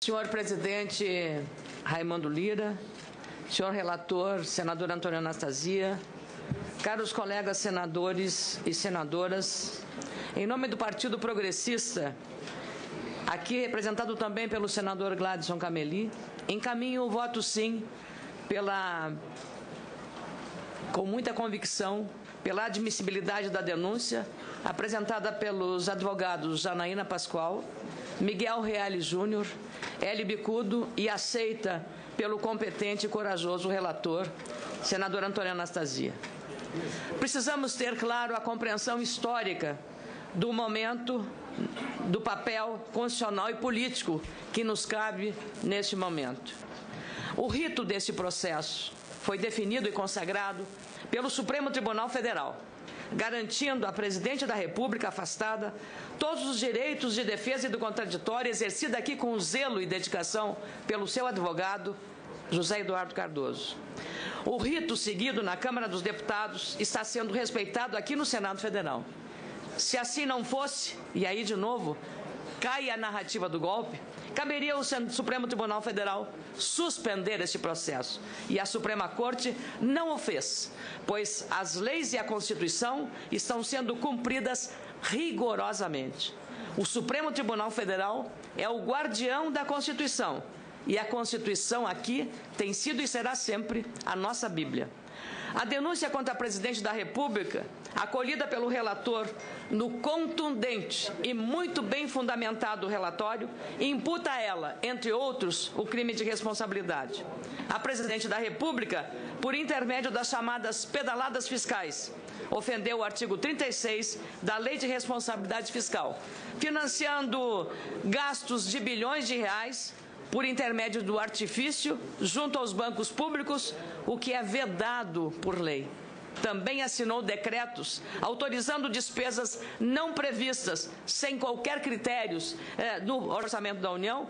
Senhor presidente Raimundo Lira, senhor relator, senador Antônio Anastasia, caros colegas senadores e senadoras, em nome do Partido Progressista, aqui representado também pelo senador Gladson Cameli, encaminho o voto sim com muita convicção pela admissibilidade da denúncia apresentada pelos advogados Janaína Pascoal, Miguel Reale Júnior, Hélio Bicudo e aceita pelo competente e corajoso relator, senador Antônio Anastasia. Precisamos ter, claro, a compreensão histórica do momento, do papel constitucional e político que nos cabe neste momento. O rito desse processo foi definido e consagrado pelo Supremo Tribunal Federal, garantindo à Presidente da República afastada todos os direitos de defesa e do contraditório exercida aqui com zelo e dedicação pelo seu advogado, José Eduardo Cardoso. O rito seguido na Câmara dos Deputados está sendo respeitado aqui no Senado Federal. Se assim não fosse, e aí de novo cai a narrativa do golpe, caberia ao Supremo Tribunal Federal suspender este processo. E a Suprema Corte não o fez, pois as leis e a Constituição estão sendo cumpridas rigorosamente. O Supremo Tribunal Federal é o guardião da Constituição, e a Constituição aqui tem sido e será sempre a nossa Bíblia. A denúncia contra a Presidente da República, acolhida pelo relator no contundente e muito bem fundamentado relatório, imputa a ela, entre outros, o crime de responsabilidade. A Presidente da República, por intermédio das chamadas pedaladas fiscais, ofendeu o artigo 36 da Lei de Responsabilidade Fiscal, financiando gastos de bilhões de reais por intermédio do artifício junto aos bancos públicos, o que é vedado por lei. Também assinou decretos autorizando despesas não previstas, sem qualquer critérios no orçamento da União,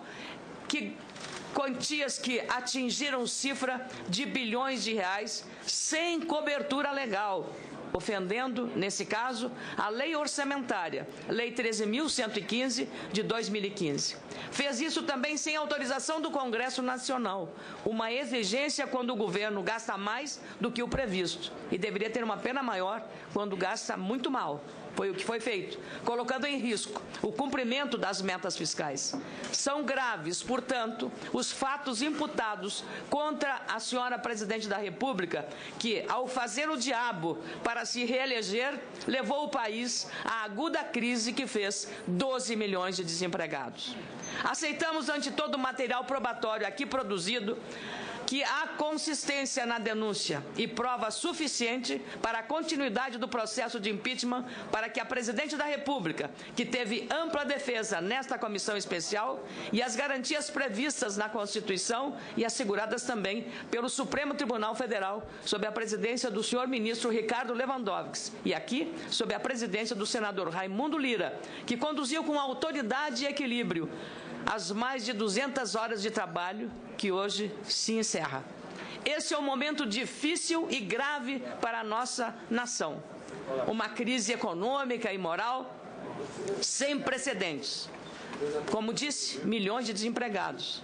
quantias que atingiram cifra de bilhões de reais sem cobertura legal, ofendendo, nesse caso, a lei orçamentária, Lei 13.115, de 2015. Fez isso também sem autorização do Congresso Nacional, uma exigência quando o governo gasta mais do que o previsto, e deveria ter uma pena maior quando gasta muito mal. Foi o que foi feito, colocando em risco o cumprimento das metas fiscais. São graves, portanto, os fatos imputados contra a senhora Presidente da República, que, ao fazer o diabo para se reeleger, levou o país à aguda crise que fez 12 milhões de desempregados. Aceitamos, ante todo o material probatório aqui produzido, que há consistência na denúncia e prova suficiente para a continuidade do processo de impeachment para que a Presidente da República, que teve ampla defesa nesta comissão especial, e as garantias previstas na Constituição e asseguradas também pelo Supremo Tribunal Federal, sob a presidência do senhor ministro Ricardo Lewandowski, e aqui sob a presidência do senador Raimundo Lira, que conduziu com autoridade e equilíbrio as mais de 200 horas de trabalho que hoje se encerra. Esse é um momento difícil e grave para a nossa nação. Uma crise econômica e moral sem precedentes. Como disse, milhões de desempregados,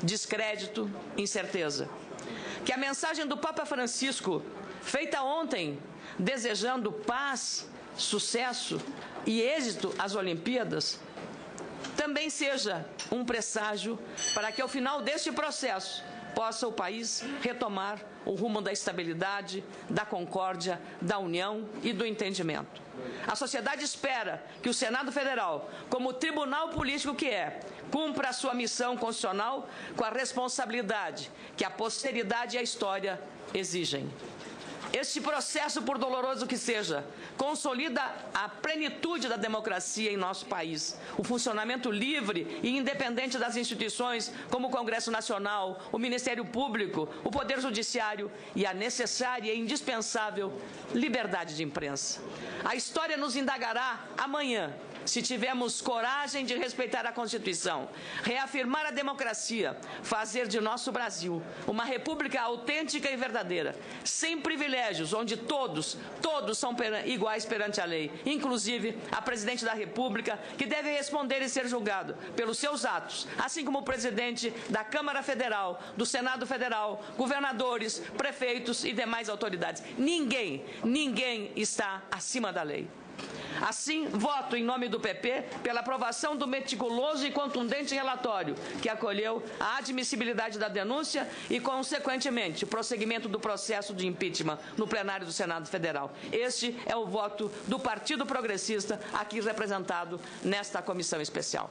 descrédito, incerteza. Que a mensagem do Papa Francisco, feita ontem, desejando paz, sucesso e êxito às Olimpíadas, também seja um presságio para que, ao final deste processo, possa o país retomar o rumo da estabilidade, da concórdia, da união e do entendimento. A sociedade espera que o Senado Federal, como tribunal político que é, cumpra a sua missão constitucional com a responsabilidade que a posteridade e a história exigem. Este processo, por doloroso que seja, consolida a plenitude da democracia em nosso país, o funcionamento livre e independente das instituições como o Congresso Nacional, o Ministério Público, o Poder Judiciário e a necessária e indispensável liberdade de imprensa. A história nos indagará amanhã se tivermos coragem de respeitar a Constituição, reafirmar a democracia, fazer de nosso Brasil uma república autêntica e verdadeira, sem privilégios, onde todos são iguais perante a lei, inclusive a presidente da República, que deve responder e ser julgado pelos seus atos, assim como o presidente da Câmara Federal, do Senado Federal, governadores, prefeitos e demais autoridades. Ninguém está acima da lei. Assim, voto em nome do PP pela aprovação do meticuloso e contundente relatório que acolheu a admissibilidade da denúncia e, consequentemente, o prosseguimento do processo de impeachment no plenário do Senado Federal. Este é o voto do Partido Progressista aqui representado nesta comissão especial.